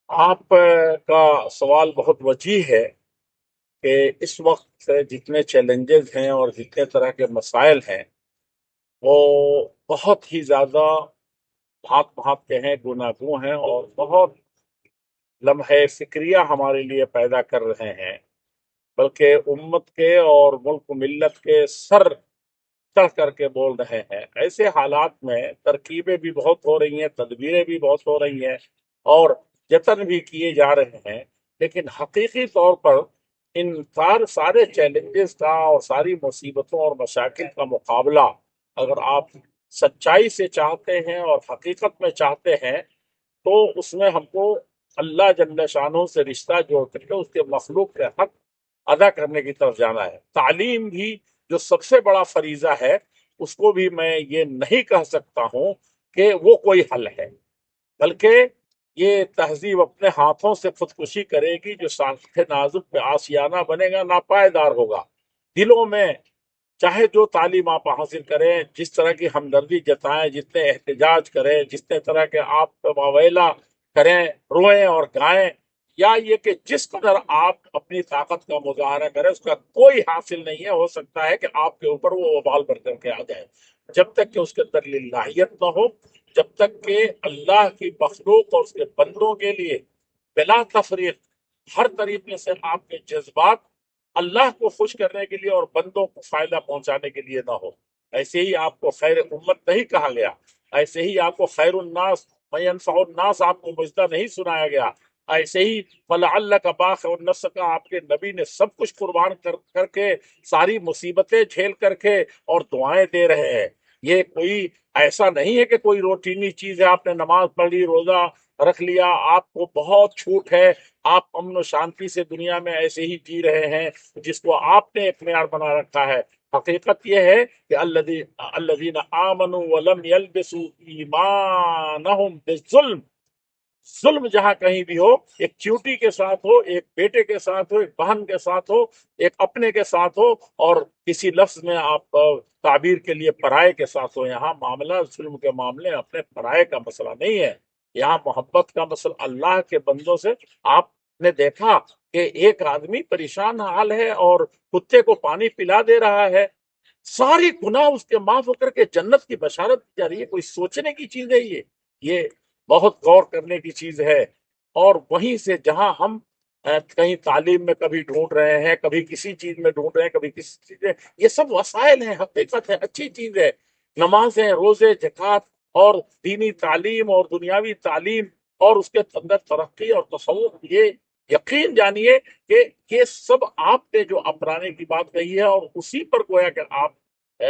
آپ کا سوال بہت وجیح ہے کہ اس وقت جتنے چیلنجز ہیں اور جتنے طرح کے مسائل ہیں وہ بہت ہی زیادہ بھات بھات کے ہیں، گوناگوں ہیں، اور بہت لمحے فکریہ ہمارے لیے پیدا کر رہے ہیں، بلکہ امت کے اور ملک و ملت کے سر چڑھ کر کے بول رہے ہیں۔ ایسے حالات میں ترکیبیں بھی بہت ہو رہی ہیں، تدبیریں بھی بہت ہو رہی ہیں، اور جتن بھی کیے جا رہے ہیں، لیکن حقیقی طور پر ان سارے چیلنجز کا اور ساری مصیبتوں اور مشاکل کا مقابلہ اگر آپ سچائی سے چاہتے ہیں اور حقیقت میں چاہتے ہیں تو اس میں ہم کو اللہ جل شانہ سے رشتہ جوڑ کر کے اس کے مخلوق کے حق ادا کرنے کی طرف جانا ہے۔ تعلیم بھی جو سب سے بڑا فریضہ ہے، اس کو بھی میں یہ نہیں کہہ سکتا ہوں کہ وہ کوئی حل ہے، بلکہ یہ تہذیب اپنے ہاتھوں سے خودکشی کرے گی جو ساخت نازک پہ آشیانہ بنے گا، ناپائیدار ہوگا۔ دلوں میں چاہے جو تعلیم آپ حاصل کریں، جس طرح کی ہمدردی جتائیں، جتنے احتجاج کریں، جتنے طرح کے آپ واویلا کریں، روئیں اور گائیں، یا یہ کہ جس قدر آپ اپنی طاقت کا مظاہرہ کریں، اس کا کوئی حاصل نہیں ہے۔ ہو سکتا ہے کہ آپ کے اوپر وہ وبال بھر کر کے آ جائے، جب تک کہ اس کے اندر للہیت نہ ہو، جب تک کہ اللہ کی مخلوق اور اس کے بندوں کے لیے بلا تفریق ہر طریقے سے آپ کے جذبات اللہ کو خوش کرنے کے لیے اور بندوں کو فائدہ پہنچانے کے لیے نہ ہو۔ ایسے ہی آپ کو خیر امت نہیں کہا گیا، ایسے ہی آپ کو خیر الناس من ينفع الناس آپ کو مجدہ نہیں سنایا گیا، ایسے ہی فَلَعَلَّكَ بَاخِعٌ نَفْسَكَ آپ کے نبی نے سب کچھ قربان کر کے، ساری مصیبتیں جھیل کر کے اور دعائیں دے رہے ہیں۔ یہ کوئی ایسا نہیں ہے کہ کوئی روٹینی چیز ہے، آپ نے نماز پڑھ لی، روزہ رکھ لیا، آپ کو بہت چھوٹ ہے، آپ امن و شانتی سے دنیا میں ایسے ہی جی رہے ہیں جس کو آپ نے ایک معیار بنا رکھا ہے۔ حقیقت یہ ہے کہ الذین آمنوا ولم یلبسوا ایمانہم بالظلم، ظلم جہاں کہیں بھی ہو، ایک چیوٹی کے ساتھ ہو، ایک بیٹے کے ساتھ ہو، ایک بہن کے ساتھ ہو، ایک اپنے کے ساتھ ہو، اور کسی لفظ میں آپ تعبیر کے لیے پرائے کے ساتھ ہو، یہاں معاملہ ظلم کے معاملے اپنے پرائے کا مسئلہ نہیں ہے، یہاں محبت کا مسئلہ اللہ کے بندوں سے۔ آپ نے دیکھا کہ ایک آدمی پریشان حال ہے اور کتے کو پانی پلا دے رہا ہے، ساری گناہ اس کے معاف ہو کر کے جنت کی بشارت دی جا رہی ہے۔ کوئی سوچنے کی چیز ہے یہ بہت غور کرنے کی چیز ہے۔ اور وہیں سے جہاں ہم کہیں تعلیم میں کبھی ڈھونڈ رہے ہیں، کبھی کسی چیز میں ڈھونڈ رہے ہیں، کبھی کسی چیز میں، یہ سب وسائل ہیں، حقیقت ہے، اچھی چیز ہے، نمازیں، روزے، زکوٰۃ اور دینی تعلیم اور دنیاوی تعلیم اور اس کے اندر ترقی اور تصوف، یہ یقین جانیے کہ یہ سب آپ نے جو اپنانے کی بات کہی ہے اور اسی پر گویا کہ آپ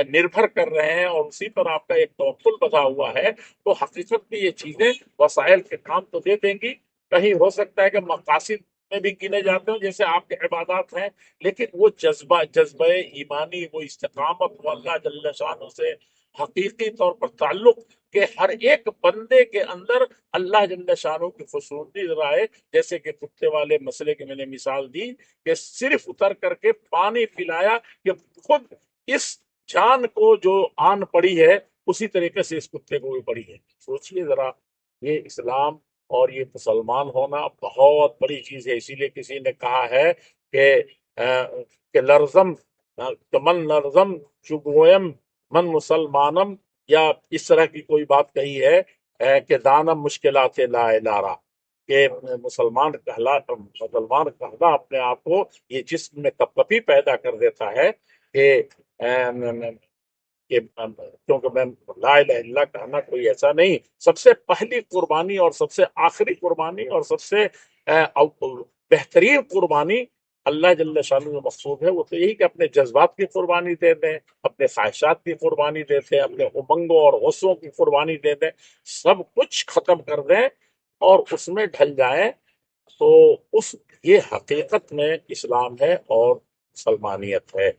نربھر کر رہے ہیں اور اسی پر آپ کا ایک توکل بنا ہوا ہے، تو حقیقت میں یہ چیزیں وسائل کے کام تو دے دیں گی۔ کہیں ہو سکتا ہے کہ مقاصد میں بھی گنے جاتے ہوں جیسے آپ کے عبادات ہیں، لیکن وہ جذبہ ایمانی، وہ استقامت، وہ اللہ جل شانہ سے حقیقی طور پر تعلق کہ ہر ایک بندے کے اندر اللہ جل شانہ کی خصوصی رائے، جیسے کہ کتے والے مسئلے کی میں نے مثال دی کہ صرف اتر کر کے پانی پلایا کہ خود اس جان کو جو آن پڑی ہے اسی طریقے سے اس کتے کو بھی پڑی ہے۔ سوچئے ذرا، یہ اسلام اور یہ مسلمان ہونا بہت بڑی چیز ہے۔ اسی لیے کسی نے کہا ہے کہ کہ لرزم من لرزم چگویم من مسلمانم، یا اس طرح کی کوئی بات کہی ہے کہ دانم مشکلات لا الارا، کہ مسلمان کہنا اپنے آپ کو یہ جسم میں کپ کپی پیدا کر دیتا ہے کہ کیونکہ میں لا الہ الا اللہ کہنا کوئی ایسا نہیں، سب سے پہلی قربانی اور سب سے آخری قربانی اور سب سے بہترین قربانی اللہ جل شانہ جو مقصود ہے وہ تو یہی کہ اپنے جذبات کی قربانی دے دیں، اپنے خواہشات کی قربانی دے دیں، اپنے امنگوں اور غصوں کی قربانی دے دیں، سب کچھ ختم کر دیں اور اس میں ڈھل جائیں، تو اس یہ حقیقت میں اسلام ہے اور مسلمانیت ہے۔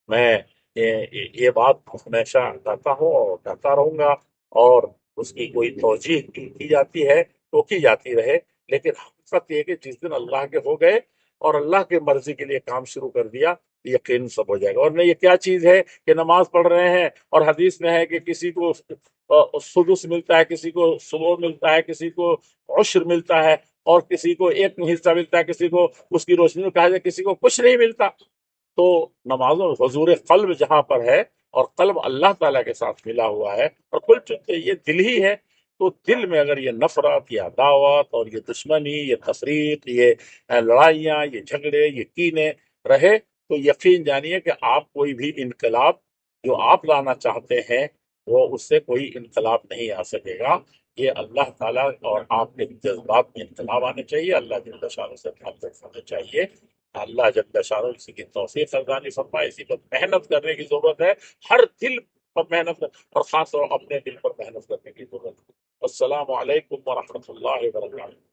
میں یہ بات ہمیشہ کہتا ہوں اور کہتا رہوں گا، اور اس کی کوئی توجیح کی جاتی ہے تو کی جاتی رہے، لیکن حقیقت یہ کہ جس دن اللہ کے ہو گئے اور اللہ کی مرضی کے لیے کام شروع کر دیا، یقین سب ہو جائے گا۔ اور نہیں، یہ کیا چیز ہے کہ نماز پڑھ رہے ہیں اور حدیث میں ہے کہ کسی کو سدس ملتا ہے، کسی کو سبع ملتا ہے، کسی کو عشر ملتا ہے، اور کسی کو ایک حصہ ملتا ہے، کسی کو اس کی روشنی میں کہا جائے کسی کو کچھ نہیں ملتا۔ تو نمازوں میں حضور قلب جہاں پر ہے، اور قلب اللہ تعالیٰ کے ساتھ ملا ہوا ہے، اور کل چونکہ یہ دل ہی ہے، تو دل میں اگر یہ نفرت، یہ عداوت اور یہ دشمنی، یہ تفریق، یہ لڑائیاں، یہ جھگڑے، یہ کینے رہے، تو یقین جانیے کہ آپ کوئی بھی انقلاب جو آپ لانا چاہتے ہیں وہ اس سے کوئی انقلاب نہیں آ سکے گا۔ یہ اللہ تعالیٰ اور آپ کے جذبات میں انقلاب آنے چاہیے، اللہ جل شانہ سے محبت ہونے چاہیے۔ اللہ جل شانہ اسی کی توفیق خزانی فرمائے، اسی پر محنت کرنے کی ضرورت ہے، ہر دل پر محنت، اور خاص طور اپنے دل پر محنت کرنے کی ضرورت ہے۔ السلام علیکم ورحمۃ اللہ وبرکاتہ۔